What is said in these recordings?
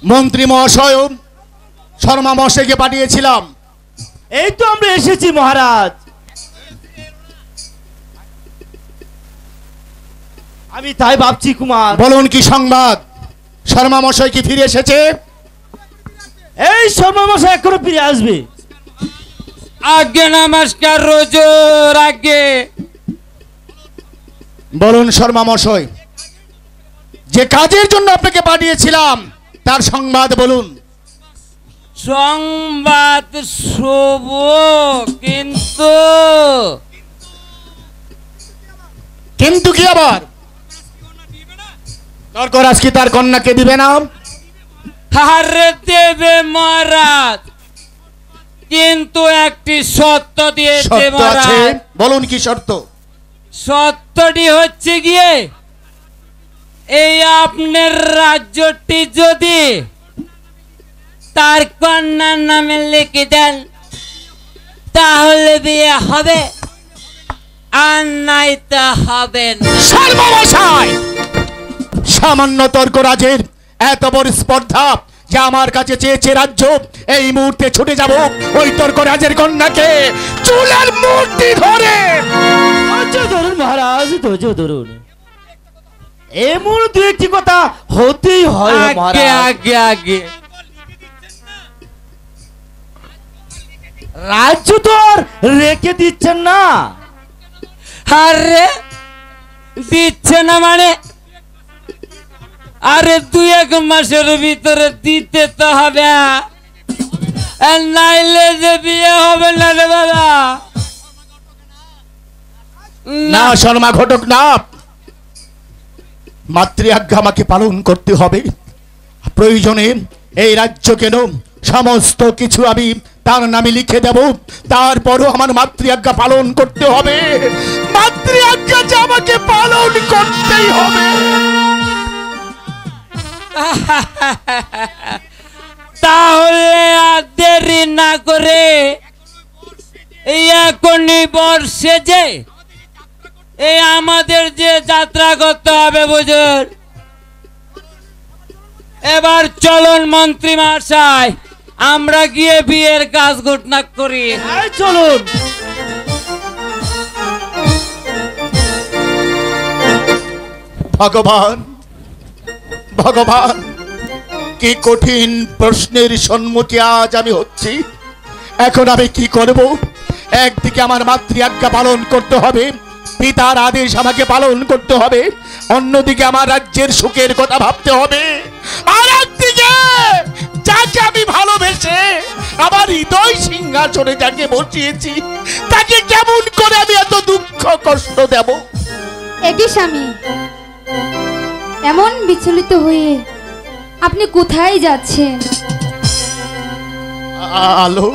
মন্ত্রী মহাশয় শর্মা মশাইকে পাঠিয়েছিলাম। এই তো আমরা এসেছি মহারাজ। আমি তাই ভাবছি কুমার। বলুন কি সংবাদ? শর্মা মশাই কি ফিরে এসেছে? এই শর্মা মশাই এখনো ফিরে আসবে। আগে নমস্কার রোজর আগে। বলুন শর্মা মশাই, যে কাজের জন্য আপনাকে পাঠিয়েছিলাম তার সংবাদ বলুন। সংবাদ শুভ, কিন্তু কিন্তু কি আবার? দরকার কি তার কন্যাকে দিবে না? হারে দেবে মহারাজ, কিন্তু একটি শর্ত দিয়েছে শর্ত আছে, মহারাজ। বলুন কি শর্ত? শর্তটি হচ্ছে গিয়ে এই আপনার রাজ্যটি যদি তার কন্যার নামে লিখে দেন তাহলে বিয়ে হবে, আর নাইতে হবে না। শর্মা মশাই, সামান্য তর্করাজের এত বড় স্পর্ধা যে আমার কাছে চেয়েছে রাজ্য, এই মুহূর্তে ছুটে যাব ওই তর্করাজের কন্যাকে চুলের মূর্তি ধরে। ধৈর্য ধরুন মহারাজ, ধৈর্য ধরুন। এমন দু একটি কথা হতেই হয় আগে মহারাজ। আগে আগে রাজ্য তো আর রেখে দিচ্ছেন না। আরে দিচ্ছে না মানে? আরে 2-1 মাসের ভিতরে দিতে তো হবে, আর নাইলে যে বিয়ে হবে না রে বাবা। না শর্মা ঘটক না, মাতৃ আজ্ঞা আমাকে পালন করতে হবে। প্রয়োজনে এই রাজ্য কেন সমস্ত কিছু আমি তার নামে লিখে দেব, তারপরও আমার মাতৃ আজ্ঞা পালন করতে হবে। মাতৃ আজ্ঞা যে আমাকে পালন করতেই হবে। তাহলে আর দেরি না করে এখনই বর্ষে যে এই আমাদের যে যাত্রা করতে হবে বুঝুন। এবার চলুন মন্ত্রী মহাশয়, আমরা গিয়ে বিয়ের কাজ ঘটনা করি। এই চলুন। ভগবান, ভগবান, কি কঠিন প্রশ্নের সম্মুখে আজ আমি হচ্ছি। এখন আমি কি করব? একদিকে আমার মাতৃ আজ্ঞা পালন করতে হবে, পিতার আদেশ আমাকে পালন করতে হবে, অন্যদিকে আমার রাজ্যের সুখের কথা ভাবতে হবে, আর একদিকে যাকে আমি ভালোবেসে আমার হৃদয় সিংহাসনে যাকে বসিয়েছি তাকে কেমন করে আমি এত দুঃখ কষ্ট দেব? একই স্বামী, এমন বিচলিত হয়ে আপনি কোথায় যাচ্ছেন? আলো,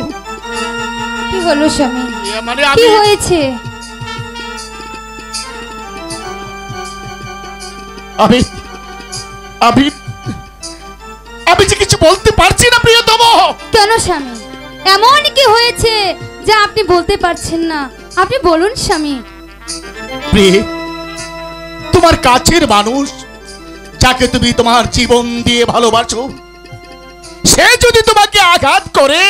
কি হলো স্বামী? মানে কি হয়েছে? আমি আমি আমি যে কিছু বলতে পারছি না প্রিয়তম। কেন স্বামী, এমন কি হয়েছে যে আপনি বলতে পারছেন না? আপনি বলুন স্বামী। প্রিয়, তোমার কাছের মানুষ যাকে তুমি তোমার জীবন দিয়ে ভালোবাসো, সে যদি তোমাকে আঘাত করে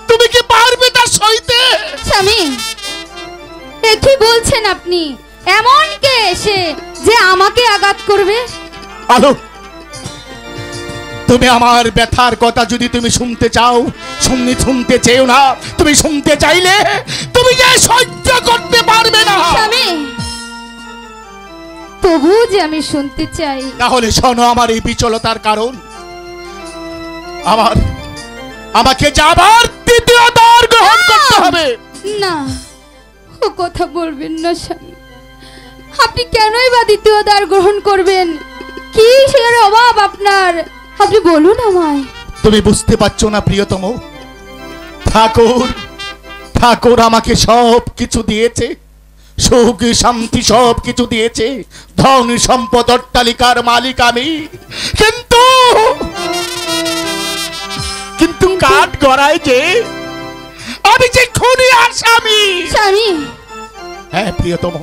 তুমি কি পারবে তা সইতে? স্বামী, এ কি বলছেন আপনি? এমন কে এসে যে আমাকে আঘাত করবে? আলো, তুমি আমার ব্যথার কথা যদি তুমি শুনতে চাও, শুনতে চেও না, তুমি শুনতে চাইলে তুমি যে সহ্য করতে পারবে না। স্বামী, তবু যে আমি শুনতে চাই। তাহলে শোনো আমার এই বিচলতার কারণ। আমাকে যাবার দ্বিতীয় দ্বার গ্রহণ করতে হবে। না, ও কথা বলবেন না স্বামী। আপনি কেনই বা দ্বিতীয় দ্বার গ্রহণ করবেন? কি সের অভাব আপনার? আপনি বলুন আমায়। তুমি বুঝতে পারছো না প্রিয়তম, ঠাকুর আমাকে সব কিছু দিয়েছে, সুখ শান্তি সব কিছু দিয়েছে, ধন সম্পদ অট্টালিকার মালিক আমি, কিন্তু কাঠ গড়ায় যে আমি যে খুনি আসামি। স্বামী, হ্যাঁ প্রিয়তম,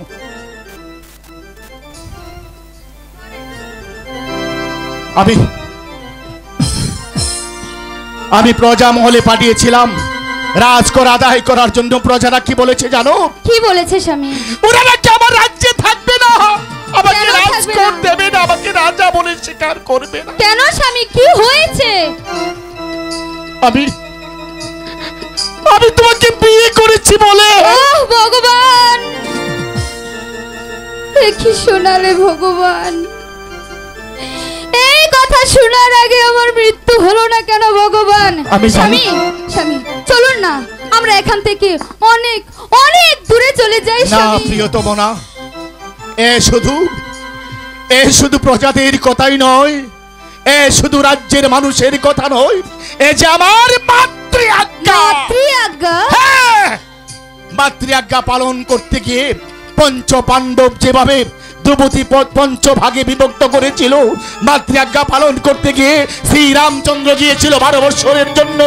আমি প্রজা মহলে পাঠিয়েছিলাম রাজকর আদায় করার জন্য। প্রজারা কি বলেছে জানো? কি বলেছে স্বামী? ওরা নাকি আমার রাজ্যে থাকবে না, আমাকে কেন থাকবে রাজকর না? দেবে না, আমাকে রাজা বলে স্বীকার করবে না। কেন স্বামী, কি হয়েছে? আমি তোমাকে বিয়ে করেছি বলে। ওহ ভগবান, এ কি শোনালে ভগবান? এই কথা শোনার আগে আমার মৃত্যু হলো না কেন ভগবান? আমি জানি। স্বামী, স্বামী চলুন না, আমরা এখান থেকে অনেক অনেক দূরে চলে যাই না স্বামী। প্রিয়তম না, এ শুধু প্রজাদের কথাই নয়, এ শুধু রাজ্যের মানুষের কথা নয়, এ যে আমার মাতৃ আজ্ঞা। মাতৃ আজ্ঞা? হ্যাঁ, মাতৃ আজ্ঞা পালন করতে গিয়ে পঞ্চ পাণ্ডব যেভাবে দ্রৌপদী পঞ্চভাগে বিভক্ত করেছিল, মাতৃ আজ্ঞা পালন করতে গিয়ে শ্রীরামচন্দ্র গিয়েছিল 12 বছরের জন্য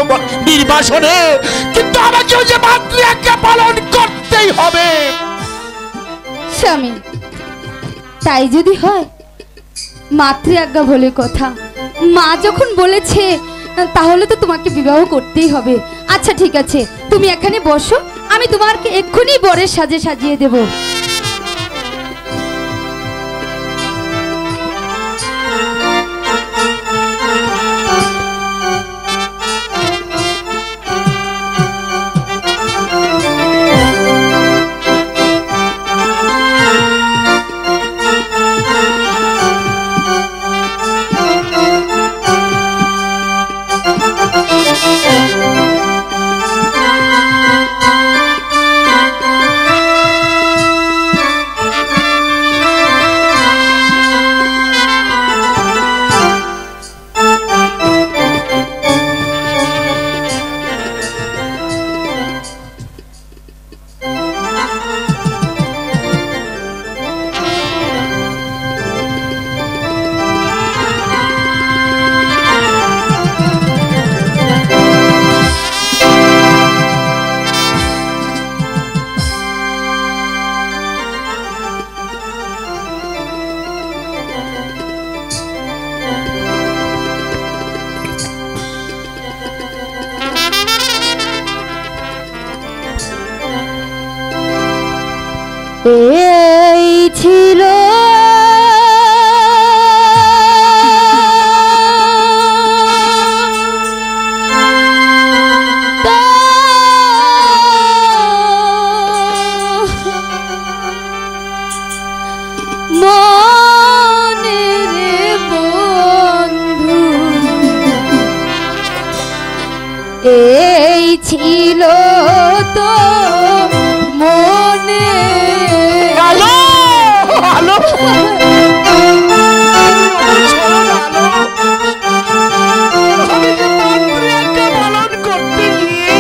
নির্বাসনে, কিন্তু আমাকে ওই যে মাতৃ আজ্ঞা পালন করতেই হবে। স্বামী, তাই যদি হয়, মাতৃ আজ্ঞা বলে কথা, মা যখন বলেছে তাহলে তো তোমাকে বিবাহ করতেই হবে। আচ্ছা ঠিক আছে, তুমি এখানে বসো, আমি তোমাকে এক্ষুনি বরের সাজে সাজিয়ে দেব। এই ছিল মনের বন্ধু, এই ছিল তো মনে। হ্যালো হ্যালো, আমি যে মাতৃ আজ্ঞা পালন করতে গিয়ে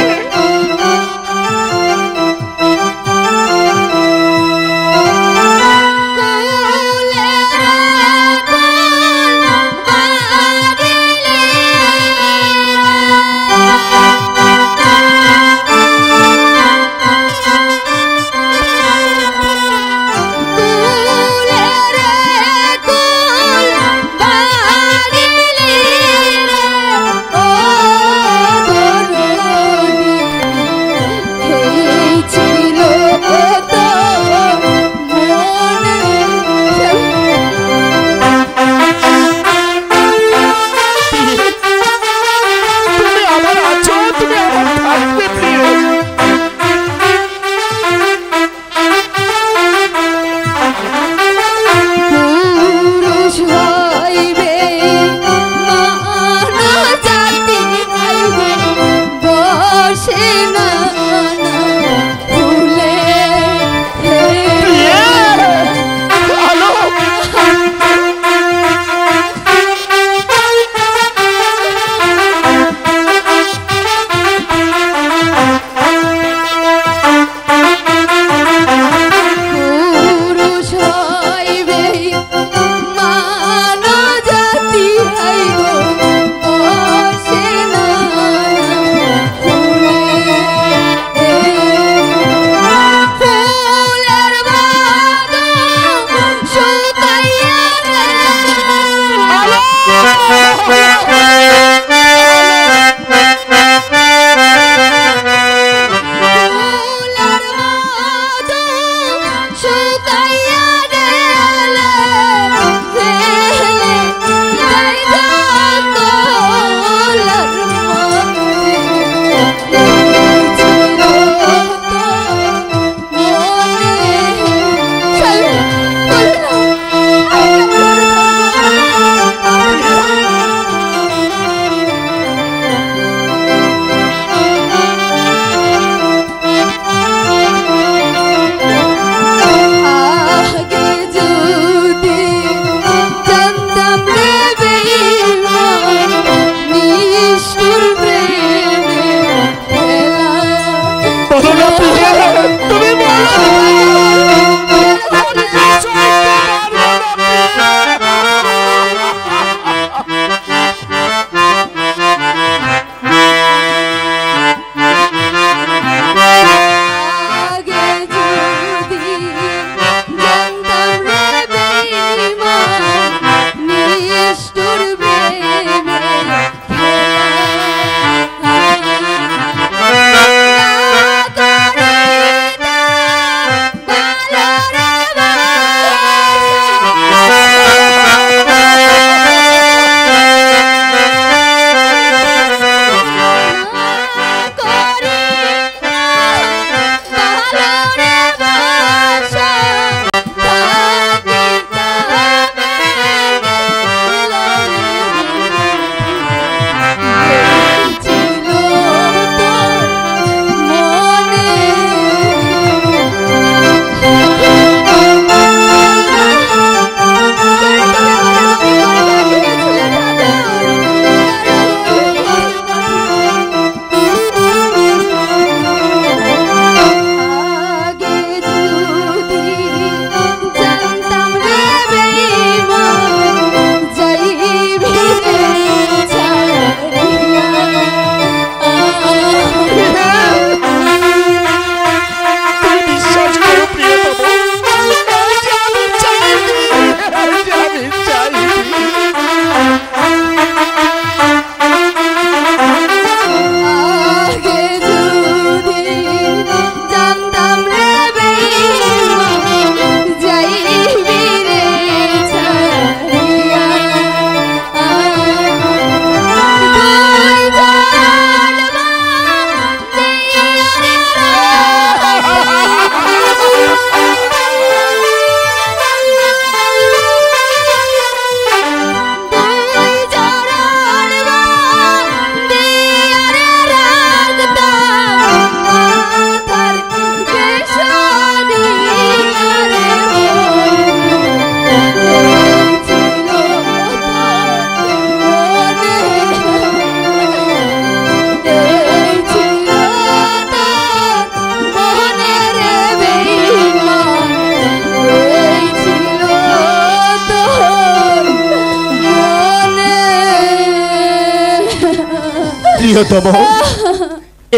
প্রিয়তম,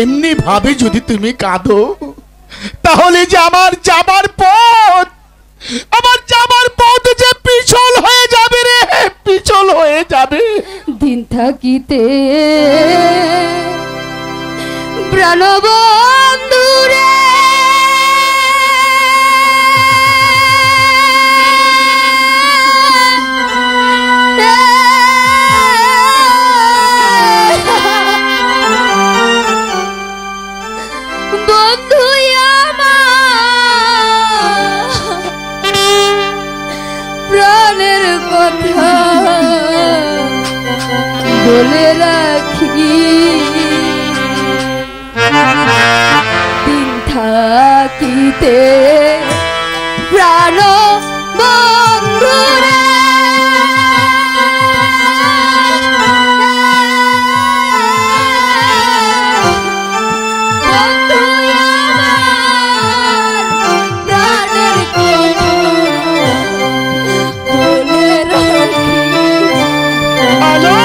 এমনি ভাবে যদি তুমি কাঁদো তাহলে যে আমার যাবার পথ যে পিছল হয়ে যাবে রে, পিছল হয়ে যাবে। দিন থাকিতে প্রাণবন্ধু রে, বন্ধু প্রাণের কথা বলে রাখি, দিন থাকিতে প্রাণ বন্ধু রে, বন্ধু আমার প্রাণের কথা বলে রাখি। আলো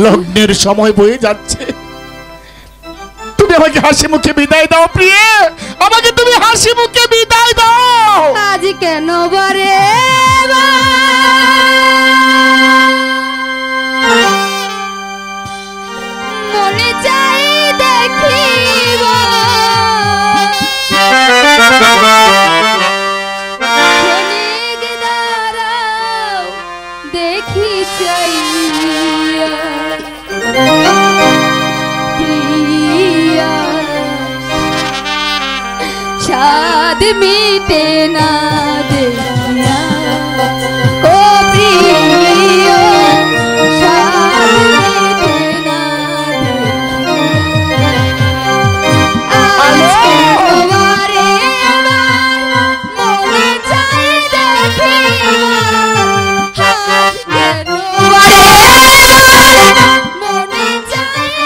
লগ্নের সময় বয়ে যাচ্ছে, তুমি আমাকে হাসি মুখে বিদায় দাও প্রিয়ে, আমাকে তুমি হাসি মুখে বিদায় দাও। আজ কেন বারে মনে চাই দেখিব স্বাদ মিটে না দেখিয়া ও প্রিয় স্বাদ মিটে না দেখিয়া আজকে তোমারে মনে চাই দেখিয়া আজকে তোমারে মনে চাই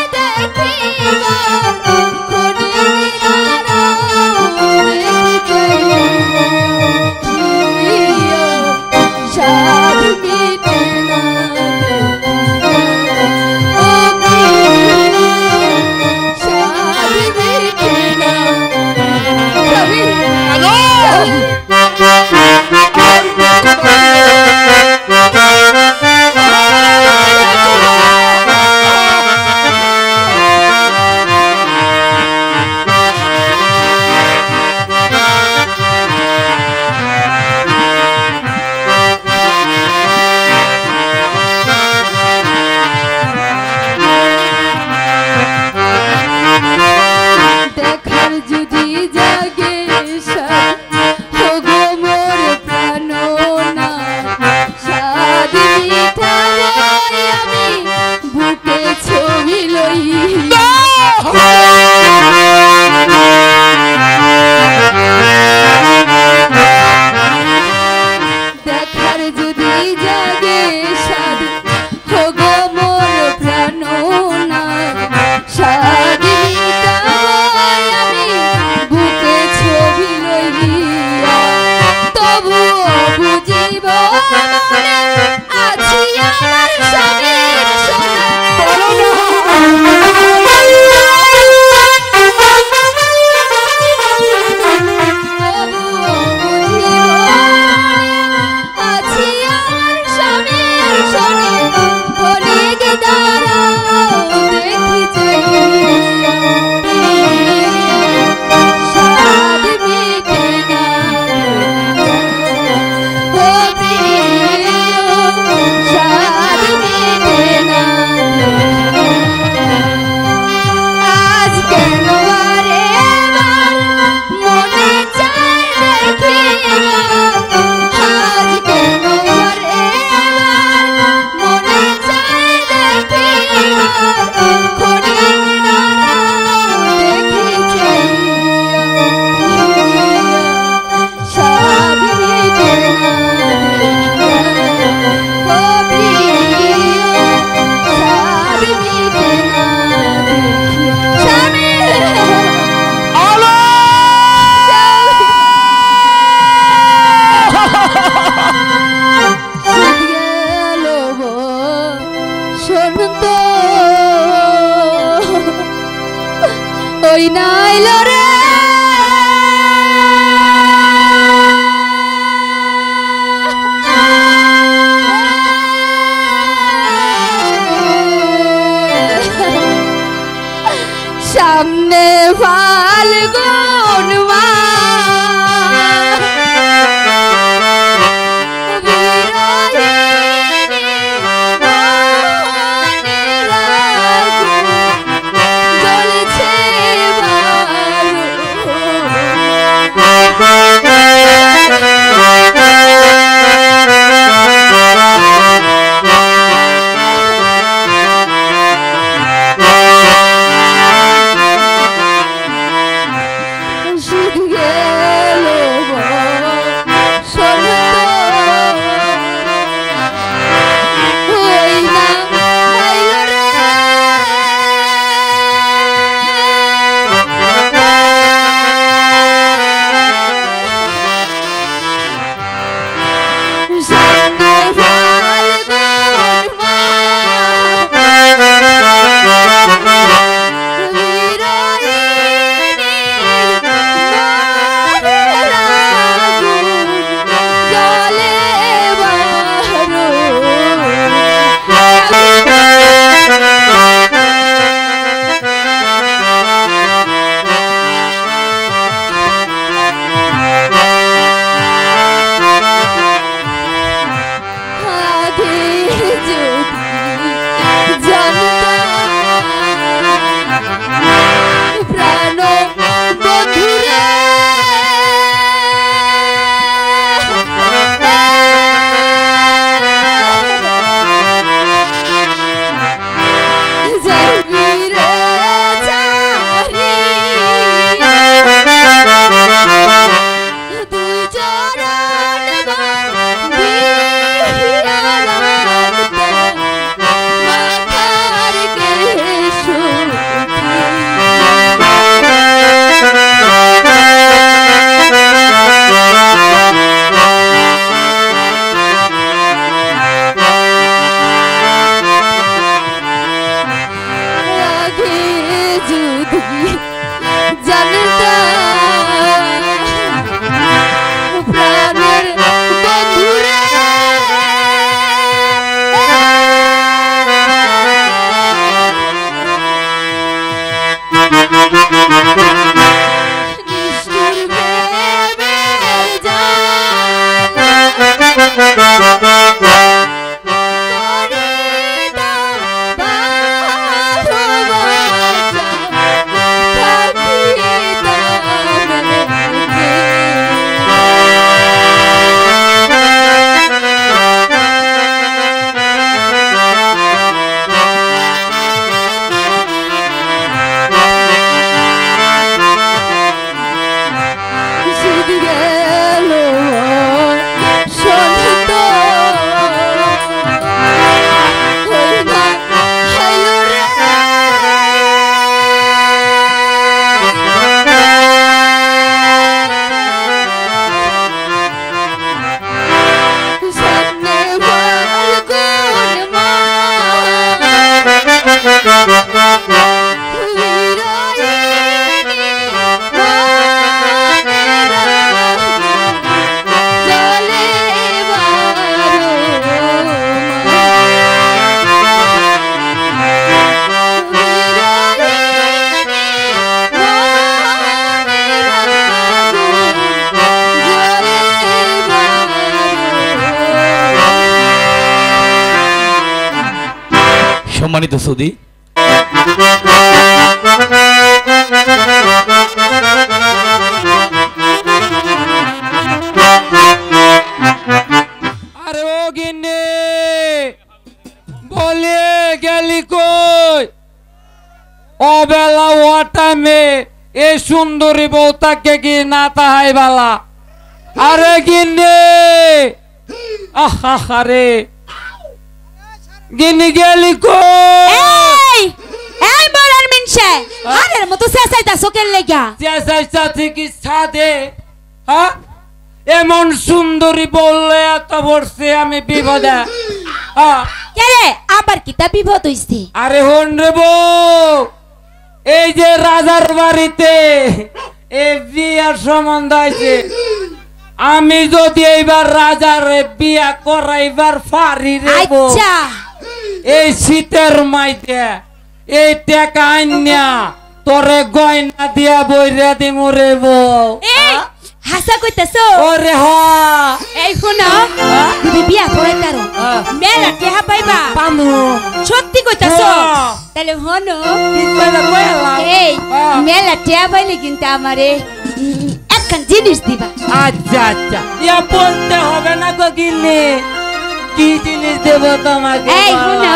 দেখিয়া ওই নাইল রে সামনে ফাল্গুন শুধু জানিস না প্রাণের বন্ধুরে নিষ্ঠুর প্রেমের সম্মানিত সৌদি, আরে ও গিন্নি বলে গেলি কই অবেলা ও টাইমে এই সুন্দরী বউটাকে কি না তাহাই বালা। আরে গিন্নি আহা রে গিন্নি গেলি কই এই এই বড়ার মিনছে হারের মতো চেঁচাইতাছো কেন লাগা? চেঁচাইছা থেকে ছাদে হ্যাঁ এমন সুন্দরী বললে এত বলছে আমি বিপদে। কে রে আবার কিতা বিপদ হইছে? আরে হন রে বউ, এই যে রাজার বাড়িতে এ বিয়ার সম্বন্ধ আছে, আমি যদি এইবার রাজার বিয়া করাইবার পারি রে বউ, আচ্ছা এই শীতের মাইতে এই টাকা আইনা তোরে গয়না দিয়া বইরা দিমু রে বউ। এই হাসা কইতাছো? ওরে হ এই শুনো তুমি বিয়া করাইতারো মেলা টেহা পাইবা পামু সত্যি কইতাছো? হ্যাঁ। তাহলে হনো কি কইলা কইলা এই হ্যাঁ। মেলা টেহা পাইলে কিন্তু আমারে একখান জিনিস দিবা। আচ্ছা আচ্ছা ইয়া বলতে হবে না গো গিন্নি, কি জিনিস দেব তোমাকে? এই শুনো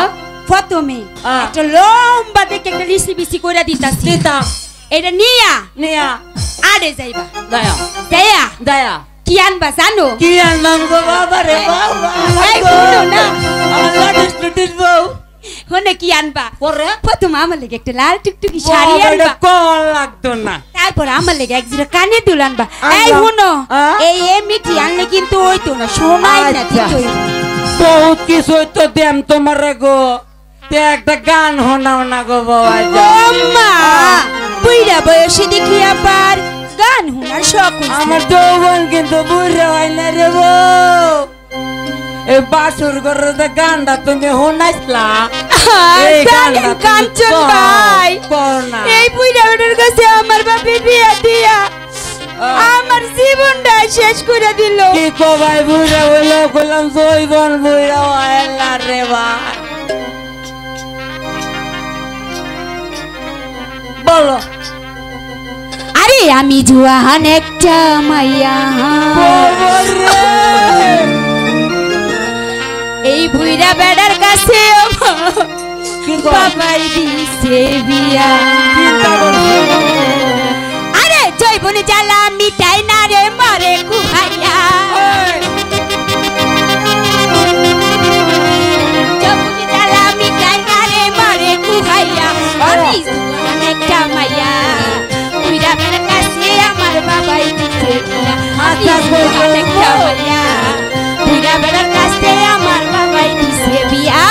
প্রথমে হ্যাঁ। একটা লম্বা দেখে একটা লিসি বিসি কইরা দিতাছি, দিতাম এটা নিয়া নিয়া আরে যাইবা দয়া দেয়া দয়া কি আনবা জানো? কি আনলাম গো বাবা রে বাবা, এই শুনো না আমার লাটিস লুটিস বউ হনে কি আনবা? পরে প্রথম আমার লেগে একটা লাল টুকটুকি শাড়ি বাবা, এটা আনবা, কল লাগতো না। তারপর আমার লেগে এক জোড়া কানে দুল আনবা। আনলাম। এই শুনো হ্যাঁ? এই মিঠি আনলে কিন্তু হইতো না, শোনাই না আচ্ছা। ঠিক হইতো। বহুত কিছু তো দেম তোমার গো, তে একটা গান শোনাও না গো বাবা। ওম্মা বুইড়া বয়সে দেখি আবার গান শোনার শখ হইছে। আমার যৌবন কিন্তু বুড়ে হয় না রে বউ, এই বাসুর ঘরে গানটা তুমি শোনাইছিলা, এই জানেন গানটা তুমি কাঞ্চন কও, ভাই, কও না। এই বুইড়া বেটার কাছে আমার বাপে বিয়া দিয়া আমার জীবনটা শেষ করে দিল। কি কো ভাই, বুড়া হইলো কইলাম যৌবন বুড়া হয় না রে ভাই। বলো আরে আমি জুয়ান একটা মাইয়া, এই বুইড়া বেড়ার কাছে কি কও? বাবাই দিছে বিয়া। চিন্তা করছো? আরে জৈবনে জ্বালা মিটাই না রে মরে কুহাইয়া, জৈবনে জ্বালা মিটাই না রে মরে কুহাইয়া। আমি জুয়ান একটা মাইয়া, বুইড়া বেড়ার কাছে আমার বাবাই দিছে বিয়া। আমি জুয়ান একটা মাইয়া, বুইড়া বেড়ার কাছে আমার বাবাই দিছে বিয়া।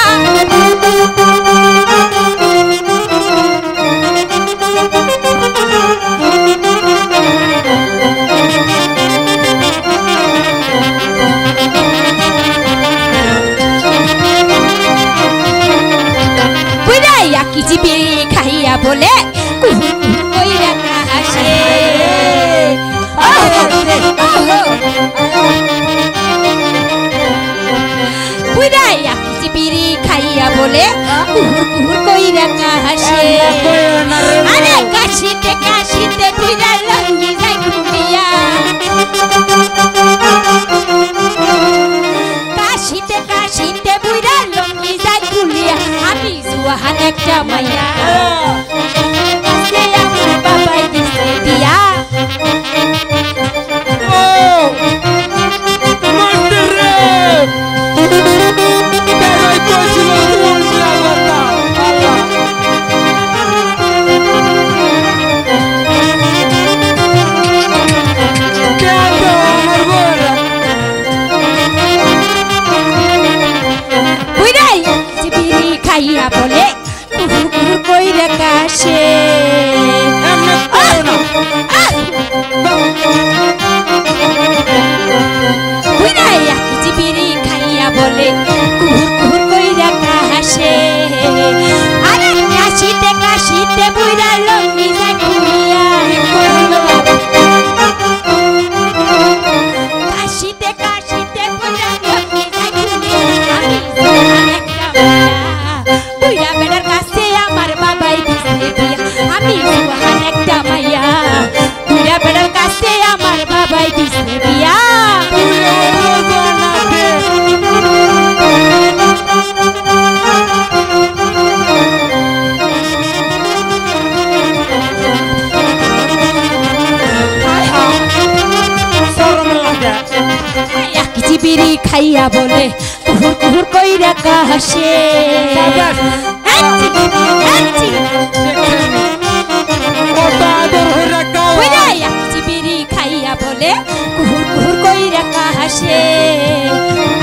সুহান একটা মাইয়া দুইটা বেড়ার কাছে আমার বাবাই দিছে বিয়া বিড়ি খাইয়া বলে কুহুর কুহুর কইরা কাহাসে বিড়ি খাইয়া বলে কুহুর কুহুর কইরা কাহাসে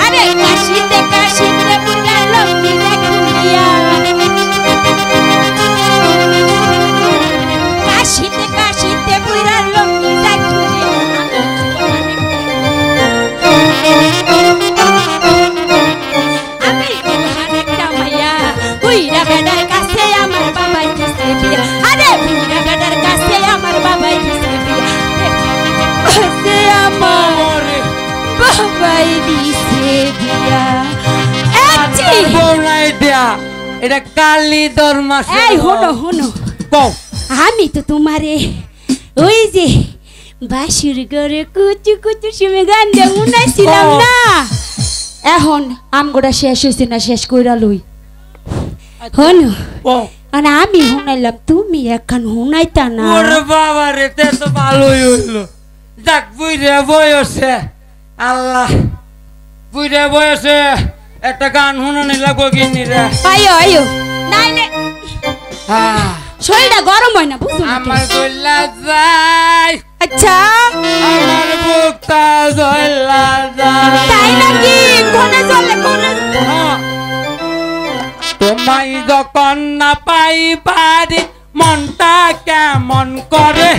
আরে কাশিতে কাশিতে পুরা লম্বি দেখুলিয়া কাশিতে কাশিতে পুরা লম্বি দেখুলিয়া এটা কালি দরমাস এই হনো হনো আমি তো তোমারে ওই যে বাসুর ঘরে কুচু কুচু শুনে গান দিয়ে উনাইছিলাম না এখন আমগোটা শেষ হয়েছে না শেষ কইরা লই হনো মানে আমি হুনাইলাম তুমি এখন হুনাইতা না ওরে বাবা রে তে তো ভালোই হইলো যাক বুইরে বয়সে আল্লাহ বুইরে বয়সে একটা গান হুনানি লাগো কিনি রে আয়ো আয়ো নাইলে শরীরটা গরম হয় না বুঝছো আমার গলা যায় আচ্ছা আমার বুকটা গলা যায় তাই নাকি কোনে চলে কোনে তোমায় যখন না পাই পারি মনটা কেমন করে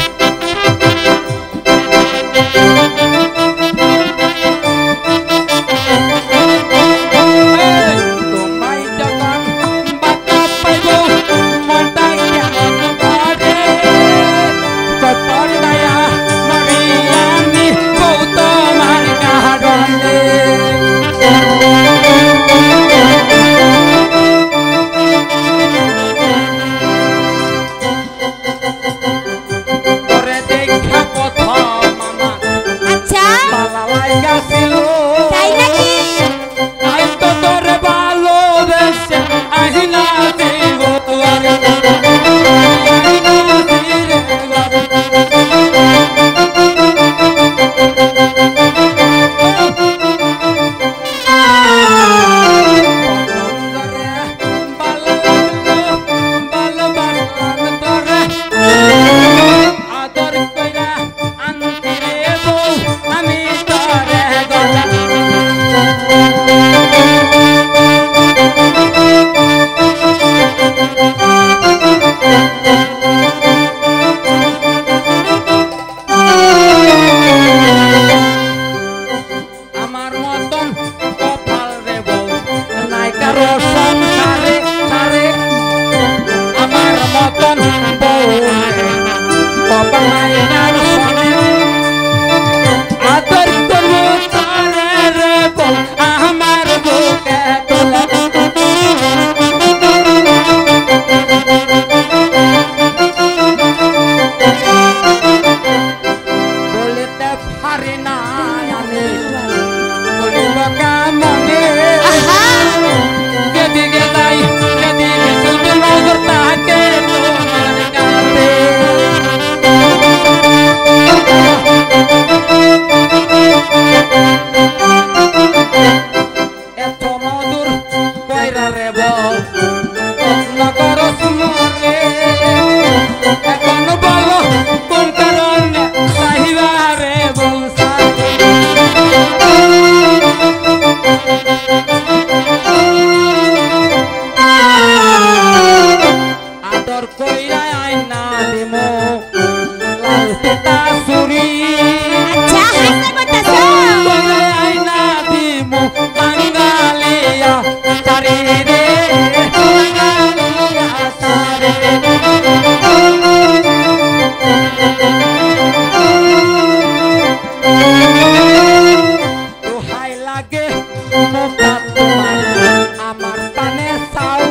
আমার পানে চাও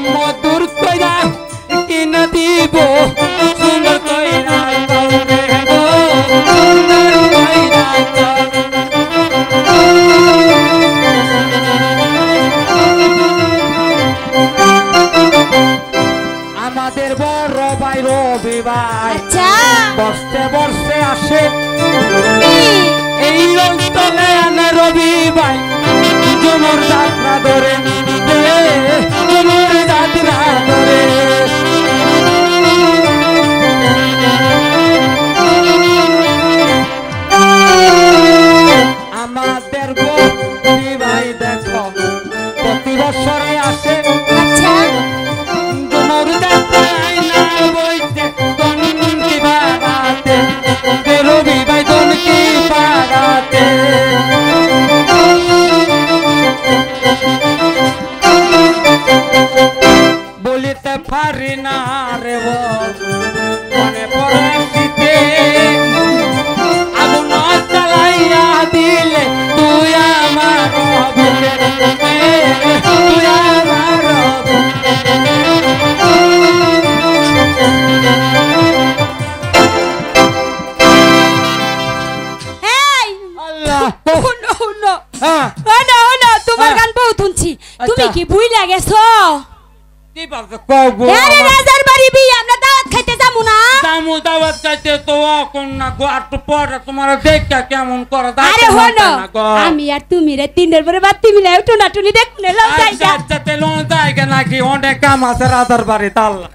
মধুর কইরা কিনা দি ভাই রবি ভাই আচ্ছা বর্ষে বর্ষে আসে এই অঞ্চলে আনে রবি ভাই জমুর যাত্রা ধরে জমুর যাত্রা ধরে আমাদের রবি ভাই দেখো প্রতি বছরে আসে আচ্ছা জমুর যাত্রায় না বইতে তনকি বাগাতে রবি ভাই তনকি বাগাতে বলিতে পারি না রে বল মনে পড়ে শীতে আগুন জ্বালাইয়া দিলে তুই আমার বুকে তুই আমার এই আল্লাহ শুনো শুনো হ্যাঁ শুনো শুনো তোমার হ্যাঁ। গান বহুত শুনছি তুমি আচ্ছা। কি ভুইলা গেছো কি বলছো কগো আরে রাজার বাড়ি বিয়ে আমরা দাওয়াত খাইতে যাবো না দামু দাওয়াত চাইতে তো কোন না গো আর তো পরে তোমার দেখা কেমন করে আরে হনো আমি আর তুমি রে তিনের পরে বাতি মিলাই টুনা টুনি দেখুন লও আচ্ছা জায়গা আচ্ছা তেল জায়গা নাকি অনেক কাম আছে রাজার বাড়ি তাল্লা